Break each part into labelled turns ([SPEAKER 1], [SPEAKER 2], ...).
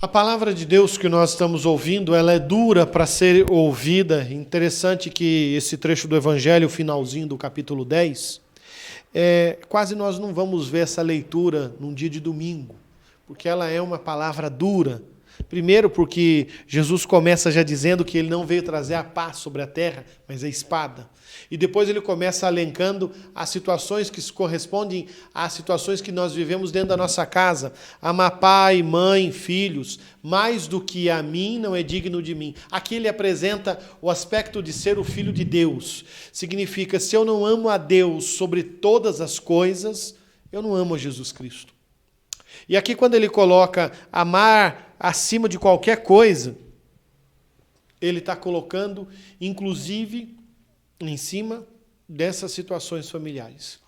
[SPEAKER 1] A palavra de Deus que nós estamos ouvindo, ela é dura para ser ouvida. Interessante que esse trecho do Evangelho, o finalzinho do capítulo 10, quase nós não vamos ver essa leitura num dia de domingo, porque ela é uma palavra dura. Primeiro porque Jesus começa já dizendo que ele não veio trazer a paz sobre a terra, mas a espada. E depois ele começa elencando as situações que se correspondem às situações que nós vivemos dentro da nossa casa. Amar pai, mãe, filhos, mais do que a mim não é digno de mim. Aqui ele apresenta o aspecto de ser o filho de Deus. Significa, se eu não amo a Deus sobre todas as coisas, eu não amo a Jesus Cristo. E aqui quando ele coloca amar acima de qualquer coisa, ele está colocando, inclusive, em cima dessas situações familiares.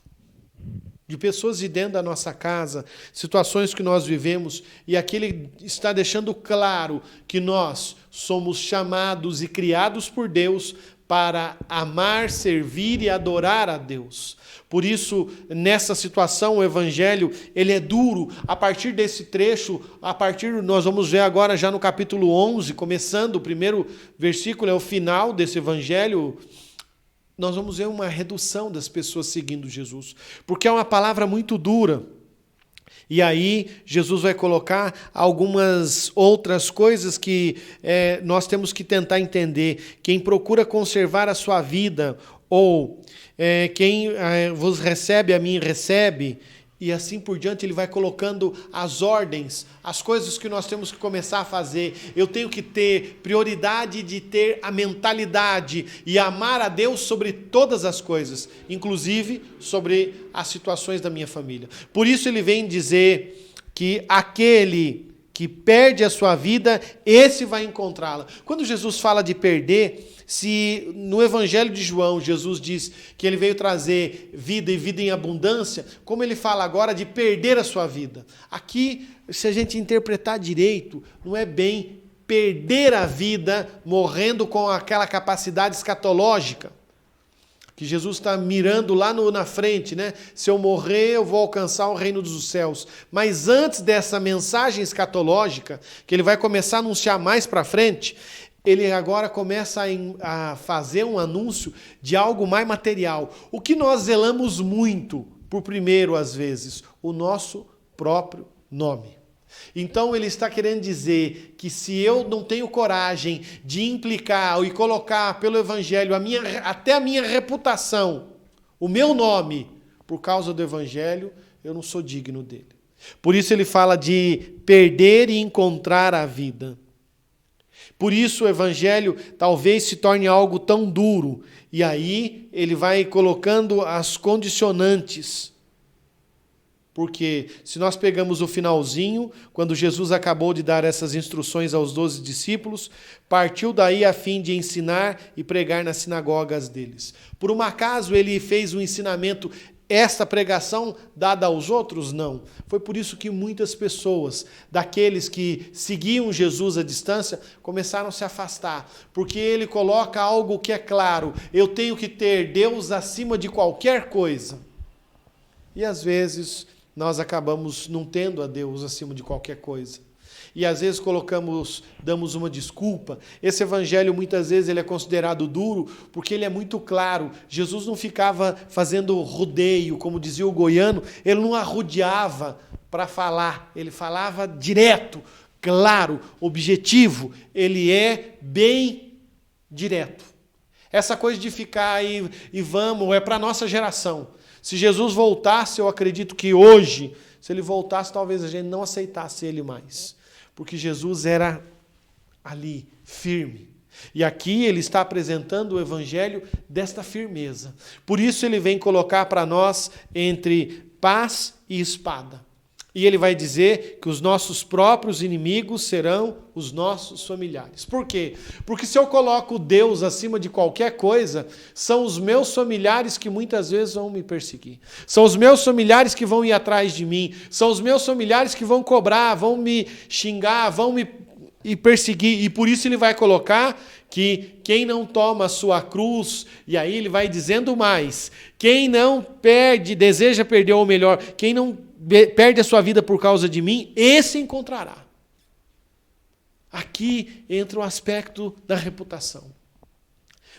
[SPEAKER 1] De pessoas de dentro da nossa casa, situações que nós vivemos, e aqui ele está deixando claro que nós somos chamados e criados por Deus para amar, servir e adorar a Deus. Por isso, nessa situação, o Evangelho, ele é duro. A partir desse trecho, nós vamos ver agora já no capítulo 11, começando, o primeiro versículo é o final desse Evangelho, nós vamos ver uma redução das pessoas seguindo Jesus, porque é uma palavra muito dura. E aí, Jesus vai colocar algumas outras coisas que nós temos que tentar entender. Quem procura conservar a sua vida, ou quem vos recebe, a mim recebe, e assim por diante, ele vai colocando as ordens, as coisas que nós temos que começar a fazer. Eu tenho que ter prioridade de ter a mentalidade e amar a Deus sobre todas as coisas, inclusive sobre as situações da minha família. Por isso ele vem dizer que aquele que perde a sua vida, esse vai encontrá-la. Quando Jesus fala de perder, se no Evangelho de João Jesus diz que ele veio trazer vida e vida em abundância, como ele fala agora de perder a sua vida? Aqui, se a gente interpretar direito, não é bem perder a vida morrendo com aquela capacidade escatológica, que Jesus está mirando lá na frente, né? Se eu morrer, eu vou alcançar o reino dos céus. Mas antes dessa mensagem escatológica, que ele vai começar a anunciar mais para frente, ele agora começa a fazer um anúncio de algo mais material. O que nós zelamos muito, por primeiro, às vezes, o nosso próprio nome. Então ele está querendo dizer que se eu não tenho coragem de implicar e colocar pelo Evangelho até a minha reputação, o meu nome, por causa do Evangelho, eu não sou digno dele. Por isso ele fala de perder e encontrar a vida. Por isso o Evangelho talvez se torne algo tão duro. E aí ele vai colocando as condicionantes. Porque se nós pegamos o finalzinho, quando Jesus acabou de dar essas instruções aos 12 discípulos, partiu daí a fim de ensinar e pregar nas sinagogas deles. Por um acaso ele fez um ensinamento, esta pregação dada aos outros? Não. Foi por isso que muitas pessoas, daqueles que seguiam Jesus à distância, começaram a se afastar. Porque ele coloca algo que é claro, eu tenho que ter Deus acima de qualquer coisa. E às vezes nós acabamos não tendo a Deus acima de qualquer coisa. E às vezes damos uma desculpa. Esse evangelho muitas vezes ele é considerado duro porque ele é muito claro. Jesus não ficava fazendo rodeio, como dizia o goiano, ele não arrodeava para falar, ele falava direto, claro, objetivo, ele é bem direto. Essa coisa de ficar aí e vamos, é para a nossa geração. Se Jesus voltasse, eu acredito que hoje, se ele voltasse, talvez a gente não aceitasse ele mais. Porque Jesus era ali, firme. E aqui ele está apresentando o Evangelho desta firmeza. Por isso ele vem colocar para nós entre paz e espada. E ele vai dizer que os nossos próprios inimigos serão os nossos familiares. Por quê? Porque se eu coloco Deus acima de qualquer coisa, são os meus familiares que muitas vezes vão me perseguir. São os meus familiares que vão ir atrás de mim. São os meus familiares que vão cobrar, vão me xingar, vão me perseguir. E por isso ele vai colocar que quem não toma a sua cruz, e aí ele vai dizendo mais, quem não deseja perder, ou melhor, quem não perde a sua vida por causa de mim, esse encontrará. aqui entra o aspecto da reputação.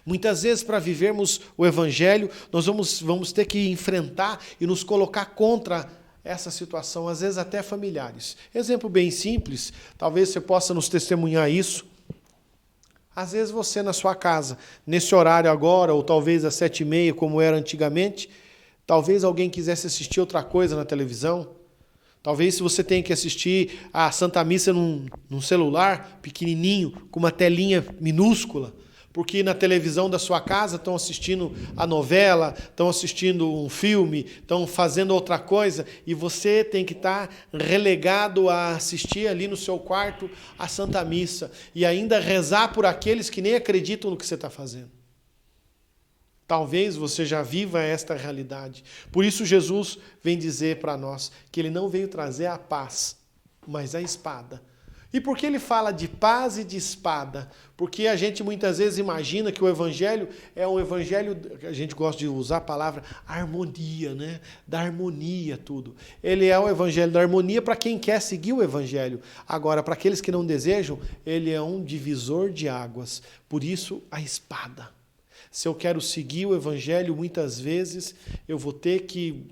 [SPEAKER 1] Muitas vezes, para vivermos o Evangelho, nós vamos ter que enfrentar e nos colocar contra essa situação, às vezes até familiares. Exemplo bem simples, talvez você possa nos testemunhar isso. Às vezes você na sua casa, nesse horário agora, ou talvez às 7h30, como era antigamente, talvez alguém quisesse assistir outra coisa na televisão. Talvez se você tenha que assistir a Santa Missa num celular pequenininho, com uma telinha minúscula, porque na televisão da sua casa estão assistindo a novela, estão assistindo um filme, estão fazendo outra coisa, e você tem que estar relegado a assistir ali no seu quarto a Santa Missa, e ainda rezar por aqueles que nem acreditam no que você está fazendo. Talvez você já viva esta realidade. Por isso Jesus vem dizer para nós que ele não veio trazer a paz, mas a espada. E por que ele fala de paz e de espada? Porque a gente muitas vezes imagina que o Evangelho é um Evangelho, a gente gosta de usar a palavra harmonia, né? Da harmonia, tudo. Ele é o Evangelho da harmonia para quem quer seguir o Evangelho. Agora, para aqueles que não desejam, ele é um divisor de águas. Por isso, a espada. Se eu quero seguir o Evangelho, muitas vezes eu vou ter que,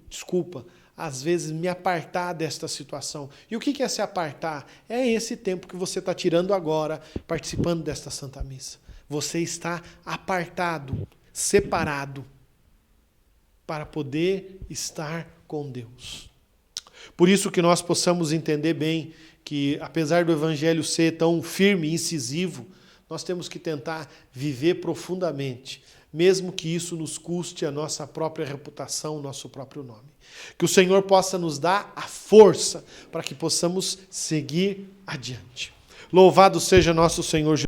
[SPEAKER 1] às vezes me apartar desta situação. E o que é se apartar? É esse tempo que você está tirando agora, participando desta Santa Missa. Você está apartado, separado, para poder estar com Deus. Por isso que nós possamos entender bem que, apesar do Evangelho ser tão firme e incisivo, nós temos que tentar viver profundamente, mesmo que isso nos custe a nossa própria reputação, o nosso próprio nome. Que o Senhor possa nos dar a força para que possamos seguir adiante. Louvado seja nosso Senhor Jesus.